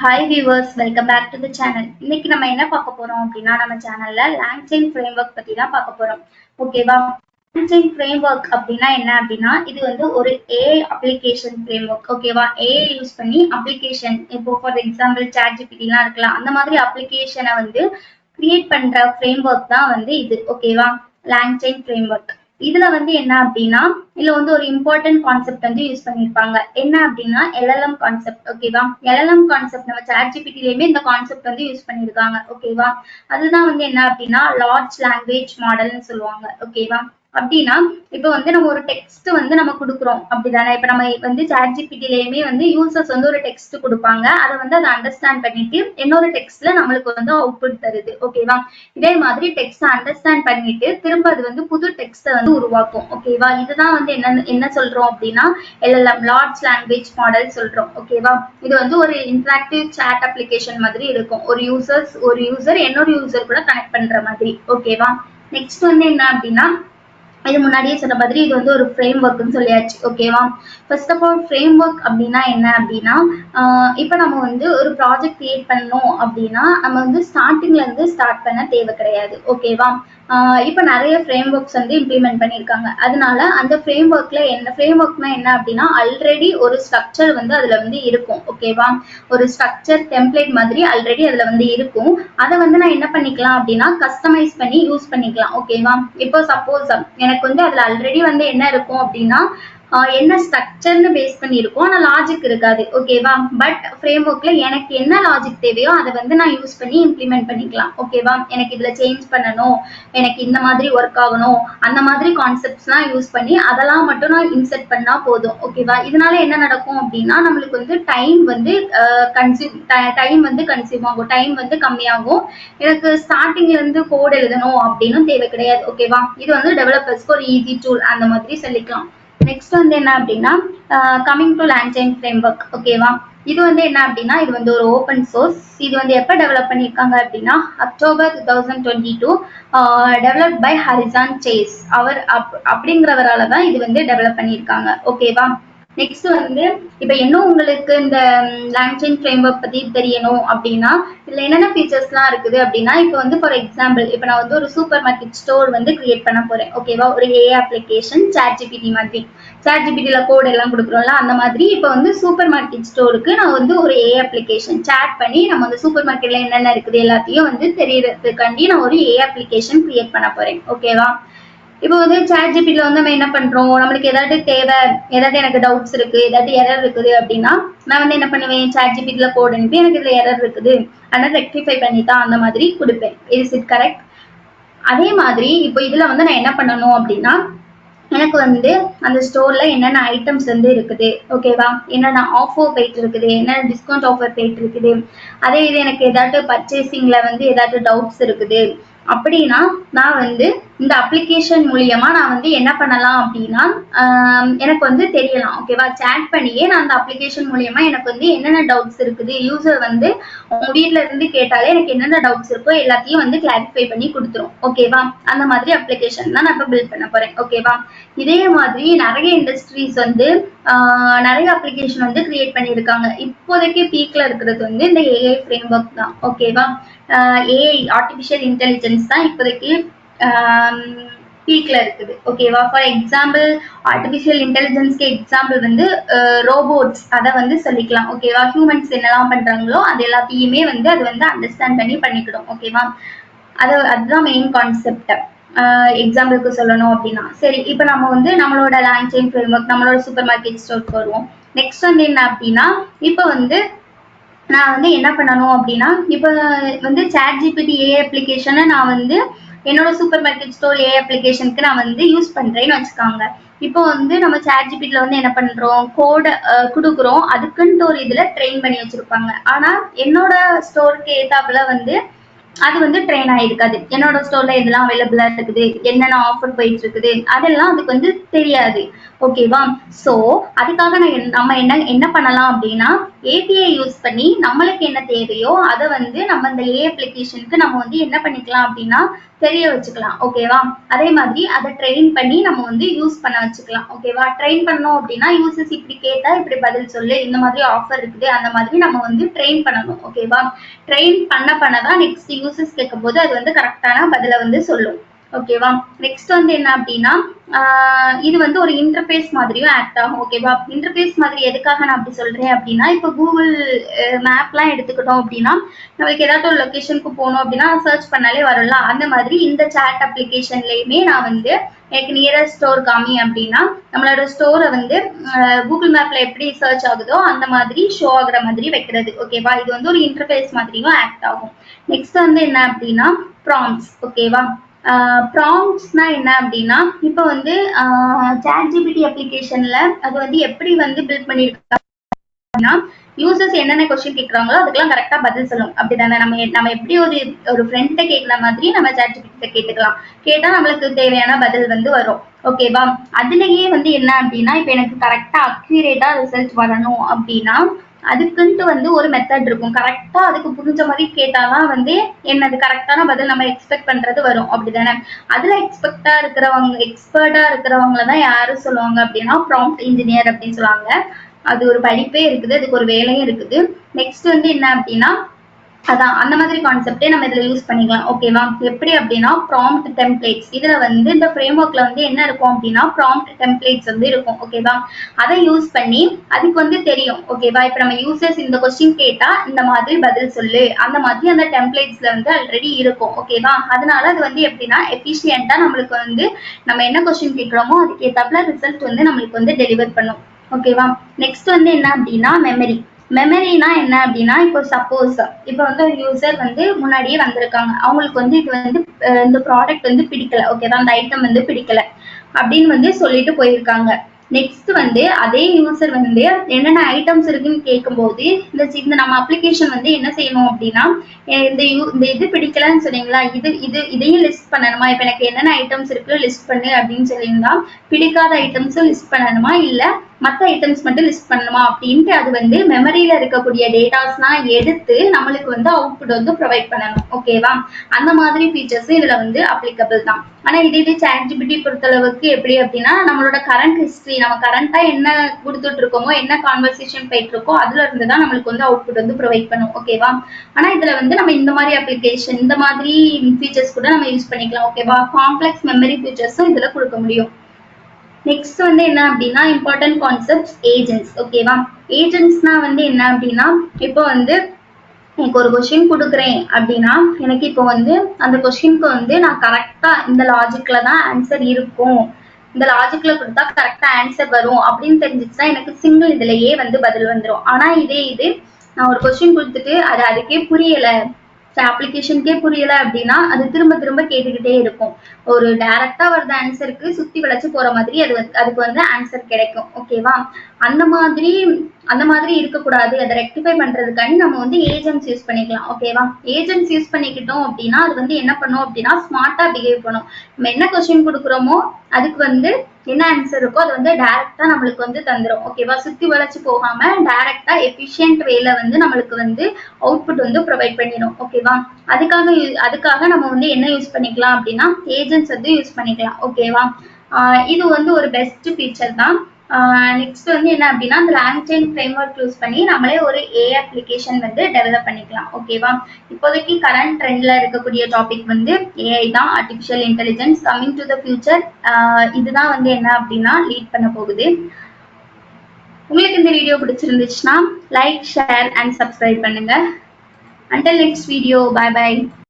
Hi viewers, welcome back to the channel. இன்னைக்கு நம்ம என்ன பார்க்க போறோம் அப்படின்னா நம்ம சேனல்ல LangChain framework பத்தி தான் பார்க்க போறோம். ஓகேவா? LangChain framework அப்படின்னா என்ன அப்படின்னா இது வந்து ஒரு AI application framework. ஓகேவா? AI யூஸ் பண்ணி application இப்போ ஃபார் எக்ஸாம்பிள் ChatGPT எல்லாம் இருக்கலாம். அந்த மாதிரி application வந்து கிரியேட் பண்ற framework தான் வந்து இது. ஓகேவா? LangChain framework. இதுல வந்து என்ன அப்படின்னா இதுல வந்து ஒரு இம்பார்ட்டன்ட் கான்செப்ட் வந்து யூஸ் பண்ணிருப்பாங்க. என்ன அப்படின்னா LLM கான்செப்ட். ஓகேவா? LLM கான்செப்ட் நம்ம ChatGPT-லயுமே இந்த கான்செப்ட் வந்து யூஸ் பண்ணிருக்காங்க. ஓகேவா? அதுதான் வந்து என்ன அப்படின்னா லார்ஜ் லாங்குவேஜ் மாடல்னு சொல்லுவாங்க. ஓகேவா? அப்படின்னா இப்ப வந்து நம்ம ஒரு டெக்ஸ்ட் வந்து நம்ம கொடுக்குறோம் அப்படிதானே. இப்ப நம்ம வந்து ChatGPT-லயுமே வந்து யூசர்ஸ் வந்து ஒரு டெக்ஸ்ட் கொடுப்பாங்க. அதை வந்து அதை அண்டர்ஸ்டாண்ட் பண்ணிட்டு இன்னொரு டெக்ஸ்ட்ல நம்மளுக்கு வந்து அவுட்புட் தருது. ஓகேவா? இதே மாதிரி டெக்ஸ்ட் அண்டர்ஸ்டாண்ட் பண்ணிட்டு திரும்ப அது வந்து புது டெக்ஸ்ட் வந்து உருவாக்கும். ஓகேவா? இதுதான் வந்து என்ன சொல்றோம் அப்படின்னா LLM லார்ஜ் லாங்குவேஜ் மாடல் சொல்றோம். ஓகேவா? இது வந்து ஒரு இன்டராக்டிவ் சாட் அப்ளிகேஷன் மாதிரி இருக்கும். ஒரு யூசர் இன்னொரு யூசர் கூட கனெக்ட் பண்ற மாதிரி. ஓகேவா? நெக்ஸ்ட் வந்து என்ன அப்படின்னா இது முன்னாடியே சொன்ன மாதிரி இது வந்து ஒரு ஃப்ரேம் ஒர்க்னு சொல்லியாச்சு. ஓகேவா? First of all framework அப்படின்னா என்ன அப்படின்னா இப்போ நம்ம வந்து ஒரு ப்ராஜெக்ட் கிரியேட் பண்ணணும் அப்படின்னா நம்ம வந்து ஸ்டார்டிங்ல இருந்து ஸ்டார்ட் பண்ண தேவை கிடையாது. ஓகேவா? இப்போ நிறைய ஃப்ரேம் ஒர்க்ஸ் வந்து இம்ப்ளிமெண்ட் பண்ணியிருக்காங்க. அதனால அந்த ஃப்ரேம் ஒர்க்னா என்ன அப்படின்னா ஆல்ரெடி ஒரு ஸ்ட்ரக்சர் வந்து அதுல வந்து இருக்கும். ஓகேவா? ஒரு ஸ்ட்ரக்சர் டெம்ப்ளேட் மாதிரி ஆல்ரெடி அதுல வந்து இருக்கும். அதை வந்து நான் என்ன பண்ணிக்கலாம் அப்படின்னா கஸ்டமைஸ் பண்ணி யூஸ் பண்ணிக்கலாம். ஓகேவா? இப்போ சப்போஸ் எனக்கு வந்து அதுல ஆல்ரெடி வந்து என்ன இருக்கும் அப்படின்னா என்ன ஸ்ட்ரக்சர்னு பேஸ் பண்ணி இருக்கும். ஆனா லாஜிக் இருக்காது. ஓகேவா? பட் ஃப்ரேம் ஒர்க்ல எனக்கு என்ன லாஜிக் தேவையோ அதை வந்து நான் யூஸ் பண்ணி இம்ப்ளிமெண்ட் பண்ணிக்கலாம். ஓகேவா? எனக்கு இதுல சேஞ்ச் பண்ணணும், எனக்கு இந்த மாதிரி ஒர்க் ஆகணும், அந்த மாதிரி கான்செப்ட்ஸ்லாம் யூஸ் பண்ணி அதெல்லாம் மட்டும் நான் இன்செர்ட் பண்ணா போதும். ஓகேவா? இதனால என்ன நடக்கும் அப்படின்னா நம்மளுக்கு வந்து டைம் வந்து கன்சியூம் ஆகும், டைம் வந்து கம்மியாகும். எனக்கு ஸ்டார்டிங்ல இருந்து கோட் எழுதணும் அப்படின்னு தேவை கிடையாது. ஓகேவா? இது வந்து டெவலப்பர்ஸ்க்கு ஒரு ஈஸி டூல் அந்த மாதிரி சொல்லிக்கலாம். நெக்ஸ்ட் வந்து என்ன அப்படின்னா கமிங் டு LangChain framework. ஓகேவா? இது வந்து என்ன அப்படின்னா இது வந்து ஒரு ஓப்பன் சோர்ஸ். இது வந்து எப்ப டெவலப் பண்ணிருக்காங்க அப்படின்னா October 2022 develop by Horizon Chase அவர் அப்படிங்கிறவரால தான் இது வந்து டெவலப் பண்ணியிருக்காங்க. ஓகேவா? நெக்ஸ்ட் வந்து இப்ப இன்னும் உங்களுக்கு இந்த LangChain framework பத்தி தெரியணும் அப்படின்னா இதுல என்னென்ன ஃபீச்சர்ஸ்லாம் இருக்குது அப்படின்னா இப்போ வந்து ஃபார் எக்ஸாம்பிள் இப்போ நான் வந்து ஒரு சூப்பர் மார்க்கெட் ஸ்டோர் வந்து கிரியேட் பண்ண போறேன். ஓகேவா? ஒரு AI அப்ளிகேஷன் ChatGPT மாதிரி ChatGPT-ல கோட் எல்லாம் கொடுக்குறோம்ல அந்த மாதிரி இப்போ வந்து சூப்பர் மார்க்கெட் ஸ்டோருக்கு நான் வந்து ஒரு AI அப்ளிகேஷன் சாட் பண்ணி நம்ம வந்து சூப்பர் மார்க்கெட்ல என்னென்ன இருக்குது எல்லாத்தையும் வந்து தெரியறதுக்காண்டி நான் ஒரு AI அப்ளிகேஷன் கிரியேட் பண்ண போறேன். ஓகேவா? இப்போ வந்து ChatGPT-ல வந்து நம்ம என்ன பண்றோம், நம்மளுக்கு ஏதாவது தேவை, ஏதாவது எனக்கு டவுட்ஸ் இருக்கு, ஏதாவது எரர் இருக்குது அப்படின்னா நான் வந்து என்ன பண்ணுவேன், ChatGPT-ல கோட் அனுப்பி எனக்கு இதுல எரர் இருக்குது அதனால ரெக்டிஃபை பண்ணித்தான் அந்த மாதிரி கொடுப்பேன். Is it correct? அதே மாதிரி இப்போ இதுல வந்து நான் என்ன பண்ணணும் அப்படின்னா எனக்கு வந்து அந்த ஸ்டோர்ல என்னென்ன ஐட்டம்ஸ் வந்து இருக்குது. ஓகேவா? என்னென்ன ஆஃபர் போயிட்டு இருக்குது, என்னென்ன டிஸ்கவுண்ட் ஆஃபர் போயிட்டு இருக்குது, அதே இது எனக்கு ஏதாவது பர்ச்சேசிங்ல வந்து ஏதாவது டவுட்ஸ் இருக்குது அப்படின்னா நான் வந்து இந்த அப்ளிகேஷன் மூலியமா நான் வந்து என்ன பண்ணலாம் அப்படின்னா எனக்கு வந்து தெரியலாம். ஓகேவா? சேட் பண்ணியே நான் அந்த அப்ளிகேஷன் மூலியமா எனக்கு வந்து என்னென்ன டவுட்ஸ் இருக்குது, யூசர் வந்து உங்க வீட்ல இருந்து கேட்டாலே எனக்கு என்னென்ன டவுட்ஸ் இருக்கோ எல்லாத்தையும் வந்து கிளாரிஃபை பண்ணி கொடுத்துரும். ஓகேவா? அந்த மாதிரி அப்ளிகேஷன் தான் நான் இப்போ பில்ட் பண்ண போறேன். ஓகேவா? இதே மாதிரி நிறைய இண்டஸ்ட்ரீஸ் வந்து நிறைய அப்ளிகேஷன் வந்து கிரியேட் பண்ணியிருக்காங்க. இப்போதைக்கு பீக்ல இருக்கிறது வந்து இந்த AI framework தான். ஓகேவா? AI ஆர்டிஃபிஷியல் இன்டெலிஜென்ஸ் தான் இப்போதைக்கு பீக்ல இருக்குது. ஓகேவா? ஃபார் எக்ஸாம்பிள் ஆர்டிஃபிஷியல் இன்டெலிஜென்ஸ்க்கு எக்ஸாம்பிள் வந்து ரோபோட்ஸ் அதை வந்து சொல்லிக்கலாம். ஓகேவா? ஹியூமன்ஸ் என்னெல்லாம் பண்றாங்களோ அது எல்லாத்தையுமே வந்து அது வந்து அண்டர்ஸ்டாண்ட் பண்ணிக்கிடும். ஓகேவா? அதுதான் மெயின் கான்செப்ட். எக்ஸாம்பிளுக்கு சொல்லணும் அப்படின்னா சரி இப்போ நம்ம வந்து நம்மளோட LangChain framework நம்மளோட சூப்பர் மார்க்கெட் ஸ்டோருக்கு வருவோம். நெக்ஸ்ட் வந்து என்ன அப்படின்னா இப்போ வந்து நான் வந்து என்ன பண்ணணும் அப்படின்னா இப்போ வந்து ChatGPT AI அப்ளிகேஷனை நான் வந்து என்னோட சூப்பர் மார்க்கெட் ஸ்டோர் AI அப்ளிகேஷனுக்கு நான் வந்து யூஸ் பண்றேன்னு வச்சுக்காங்க. இப்போ வந்து நம்ம ChatGPT-ல வந்து என்ன பண்றோம், கோட கொடுக்குறோம், அதுக்குன்ட்டு ஒரு இதுல ட்ரெயின் பண்ணி வச்சிருப்பாங்க. ஆனா என்னோட ஸ்டோருக்கு ஏத்தாப்புல வந்து அது வந்து ட்ரெயின் ஆயிருக்காது. என்னோட ஸ்டோர்ல எதெல்லாம் அவைலபிளா இருக்குது, என்னென்ன ஆஃபர் போயிட்டு இருக்குது அதெல்லாம் அதுக்கு வந்து தெரியாது. ஓகேவா? சோ அதுக்காக நம்ம என்ன பண்ணலாம் அப்படின்னா ஏபிஐ யூஸ் பண்ணி நம்மளுக்கு என்ன தேவையோ அதை வந்து நம்ம இந்த ஏ அப்ளிகேஷனுக்கு நம்ம வந்து என்ன பண்ணிக்கலாம் அப்படின்னா தெரிய வச்சுக்கலாம். ஓகேவா? அதே மாதிரி அதை ட்ரெயின் பண்ணி நம்ம வந்து யூஸ் பண்ண வச்சுக்கலாம். ஓகேவா? ட்ரெயின் பண்ணோம் அப்படின்னா யூசர்ஸ் இப்படி கேட்டா இப்படி பதில் சொல்லு, இந்த மாதிரி ஆஃபர் இருக்குது, அந்த மாதிரி நம்ம வந்து ட்ரெயின் பண்ணணும். ஓகேவா? ட்ரெயின் பண்ணதான் நெக்ஸ்ட் யூசர்ஸ் கேட்கும் போது அது வந்து கரெக்டான பதிலை வந்து சொல்லும். ஓகேவா? நெக்ஸ்ட் வந்து என்ன அப்படின்னா இது வந்து ஒரு இன்டர்ஃபேஸ் மாதிரியும் ஆக்ட் ஆகும். ஓகேவா? இன்டர்ஃபேஸ் மாதிரி எதுக்காக நான் அப்படி சொல்றேன் அப்படின்னா, இப்போ கூகுள் மேப்லாம் எடுத்துக்கிட்டோம் அப்படின்னா நம்மளுக்கு ஏதாவது ஒரு லொக்கேஷனுக்கு போகணும் அப்படின்னா சர்ச் பண்ணாலே வரும்ல, அந்த மாதிரி இந்த சாட் அப்ளிகேஷன்லயுமே நான் வந்து எனக்கு நியரஸ்ட் ஸ்டோர் காமி அப்படின்னா நம்மளோட ஸ்டோரை வந்து கூகுள் மேப்ல எப்படி சர்ச் ஆகுதோ அந்த மாதிரி ஷோ ஆகுற மாதிரி வைக்கிறது. ஓகேவா? இது வந்து ஒரு இன்டர்ஃபேஸ் மாதிரியும் ஆக்ட் ஆகும். நெக்ஸ்ட் வந்து என்ன அப்படின்னா ப்ராம்ப்ட்ஸ். ஓகேவா? ப்ராம்ப்ட்ஸ்னா என்ன அப்படின்னா இப்போ வந்து ChatGPT அப்ளிகேஷன்ல அது வந்து எப்படி வந்து பில்ட் பண்ணியிருக்காங்க அப்படின்னா யூசர்ஸ் என்னென்ன கொஸ்டின் கேட்குறாங்களோ அதுக்கெல்லாம் கரெக்டா பதில் சொல்லும். அப்படிதானே? நம்ம எப்படி ஒரு ஃப்ரெண்ட்டை கேட்குற மாதிரி நம்ம ChatGPT கேட்டுக்கலாம். கேட்டா நம்மளுக்கு தேவையான பதில் வந்து வரும். ஓகேவா? அதுலயே வந்து என்ன அப்படின்னா இப்போ எனக்கு கரெக்டா அக்யூரேட்டா ரிசல்ட் வரணும் அப்படின்னா அதுக்குன்ட்டு வந்து ஒரு மெத்தட் இருக்கும். கரெக்டா அதுக்கு புரிஞ்ச மாதிரி கேட்டாதான் வந்து என்னது கரெக்டான பதில் நம்ம எக்ஸ்பெக்ட் பண்றது வரும். அப்படிதானே? அதுல எக்ஸ்பர்ட்டா இருக்கிறவங்கள தான் யாரு சொல்லுவாங்க அப்படின்னா ப்ராம்ப்ட் இன்ஜினியர் அப்படின்னு சொல்லுவாங்க. அது ஒரு படிப்பே இருக்குது, அதுக்கு ஒரு வேலையும் இருக்குது. நெக்ஸ்ட் வந்து என்ன அப்படின்னா அதான் அந்த மாதிரி கான்செப்டே நம்ம இதுல யூஸ் பண்ணிக்கலாம். ஓகேவா? எப்படி அப்படின்னா ப்ராம்ப்ட் டெம்ப்ளேட்ஸ், இதுல வந்து இந்த ஃப்ரேம் ஒர்க்ல வந்து என்ன இருக்கும் அப்படின்னா ப்ராம்ப்ட் டெம்ப்ளேட்ஸ் வந்து இருக்கும். ஓகேவா? அதை யூஸ் பண்ணி அதுக்கு வந்து தெரியும். ஓகேவா? இப்ப நம்ம யூசர்ஸ் இந்த கொஸ்டின் கேட்டா இந்த மாதிரி பதில் சொல்லு, அந்த மாதிரி அந்த டெம்ப்ளேட்ஸ்ல வந்து ஆல்ரெடி இருக்கும். ஓகேவா? அதனால அது வந்து எப்படின்னா எஃபிஷியன்ட்டா நம்மளுக்கு வந்து நம்ம என்ன கொஸ்டின் கேட்கிறோமோ அதுக்கு ஏத்தாப்புல ரிசல்ட் வந்து நம்மளுக்கு வந்து டெலிவர் பண்ணும். ஓகேவா? நெக்ஸ்ட் வந்து என்ன அப்படின்னா மெமரினா என்ன அப்படின்னா இப்போ சப்போஸ் இப்போ வந்து ஒரு யூசர் வந்து முன்னாடியே வந்திருக்காங்க, அவங்களுக்கு வந்து இது வந்து இந்த ப்ராடக்ட் வந்து பிடிக்கல. ஓகேவா? அந்த ஐட்டம் வந்து பிடிக்கல அப்படின்னு வந்து சொல்லிட்டு போயிருக்காங்க. நெக்ஸ்ட் வந்து அதே யூசர் வந்து என்னென்ன ஐட்டம்ஸ் இருக்குன்னு கேட்கும்போது இந்த நம்ம அப்ளிகேஷன் வந்து என்ன செய்யணும் அப்படின்னா இந்த இது பிடிக்கலன்னு சொன்னீங்களா, இதையும் லிஸ்ட் பண்ணணுமா, இப்ப எனக்கு என்னென்ன ஐட்டம்ஸ் இருக்கு லிஸ்ட் பண்ணு அப்படின்னு சொல்லியிருந்தா பிடிக்காத ஐட்டம்ஸும் லிஸ்ட் பண்ணணுமா இல்ல மற்ற ஐட்டம்ஸ் மட்டும் லிஸ்ட் பண்ணணுமா அப்படின்ட்டு அது வந்து மெமரியில இருக்கக்கூடிய டேட்டாஸ்லாம் எடுத்து நம்மளுக்கு வந்து அவுட்புட் வந்து ப்ரொவைட் பண்ணணும். ஓகேவா? அந்த மாதிரி ஃபீச்சர்ஸ் இதுல வந்து அப்ளிகபிள் தான். ஆனா இது ChatGPT பொறுத்தளவுக்கு எப்படி அப்படின்னா நம்மளோட கரண்ட் ஹிஸ்டரி, நம்ம கரண்டா என்ன கொடுத்துட்டு இருக்கோமோ என்ன கான்வர்சேஷன் போயிட்டு இருக்கோ அதுல இருந்து தான் நம்மளுக்கு வந்து அவுட்புட் வந்து ப்ரொவைட் பண்ணும். ஓகேவா? ஆனா இதுல வந்து நம்ம இந்த மாதிரி அப்ளிகேஷன் இந்த மாதிரி ஃபீச்சர்ஸ் கூட நம்ம யூஸ் பண்ணிக்கலாம். ஓகேவா? காம்ப்ளெக்ஸ் மெமரி ஃபீச்சர்ஸும் இதுல கொடுக்க முடியும். நெக்ஸ்ட் வந்து என்ன அப்படின்னா இம்பார்ட்டன்ட் கான்செப்ட்ஸ் ஏஜென்ட்ஸ். ஓகேவா? ஏஜென்ட்ஸ்னா வந்து என்ன அப்படின்னா இப்போ வந்து எனக்கு ஒரு கொஸ்டின் கொடுக்குறேன் அப்படின்னா எனக்கு இப்போ வந்து அந்த கொஸ்டினுக்கு வந்து நான் கரெக்டா இந்த லாஜிக்ல தான் ஆன்சர் இருக்கும், இந்த லாஜிக்ல கொடுத்தா கரெக்டா ஆன்சர் வரும் அப்படின்னு தெரிஞ்சிச்சுன்னா எனக்கு சிங்கிள் இதுலயே வந்து பதில் வந்துடும். ஆனா இது நான் ஒரு கொஸ்டின் கொடுத்துட்டு அதுக்கே புரியல, அப்ளிகேஷனுக்கே புரியல அப்படின்னா அது திரும்ப திரும்ப கேட்டுக்கிட்டே இருக்கும். ஒரு டைரக்டா வருது ஆன்சருக்கு சுத்தி வளைச்சு போற மாதிரி அதுக்கு வந்து ஆன்சர் கிடைக்கும். ஓகேவா? அந்த மாதிரி இருக்கக்கூடாது. அதை ரெக்டிஃபை பண்றதுக்காண்டி நம்ம வந்து ஏஜென்ட்ஸ் யூஸ் பண்ணிக்கலாம். ஓகேவா? ஏஜென்ட்ஸ் யூஸ் பண்ணிக்கிட்டோம் அப்படின்னா அது வந்து என்ன பண்ணும் அப்படின்னா ஸ்மார்ட்டா பிஹேவ் பண்ணும். நம்ம என்ன கொஸ்டின் கொடுக்குறோமோ அதுக்கு வந்து என்ன ஆன்சர் இருக்கோ அது வந்து டைரக்டா நம்மளுக்கு வந்து தந்துடும். ஓகேவா? சுத்தி வளைச்சு போகாம டைரக்டா எஃபிஷியன்ட் வேல வந்து நம்மளுக்கு வந்து அவுட்புட் வந்து ப்ரொவைட் பண்ணிடும். ஓகேவா? அதுக்காக நம்ம வந்து என்ன யூஸ் பண்ணிக்கலாம் அப்படின்னா ஏஜென்ட்ஸ் வந்து யூஸ் பண்ணிக்கலாம். ஓகேவா? இது வந்து ஒரு பெஸ்ட் ஃபீச்சர் தான். நெக்ஸ்ட் வந்து என்ன அப்படின்னா அந்த லாங்சைன் ஃப்ரேம்வொர்க் யூஸ் பண்ணி நம்மளே ஒரு அப்ளிகேஷன் வந்து டெவலப் பண்ணிக்கலாம். ஓகேவா? இப்போதைக்கு கரண்ட் ட்ரெண்ட்ல இருக்கக்கூடிய டாபிக் வந்து ஏஐ தான், artificial intelligence. Coming to the future இதுதான் வந்து என்ன அப்படின்னா லீட் பண்ண போகுது. உங்களுக்கு இந்த வீடியோ பிடிச்சிருந்துச்சுன்னா லைக், ஷேர் அண்ட் சப்ஸ்கிரைப் பண்ணுங்க. Until next video, bye bye.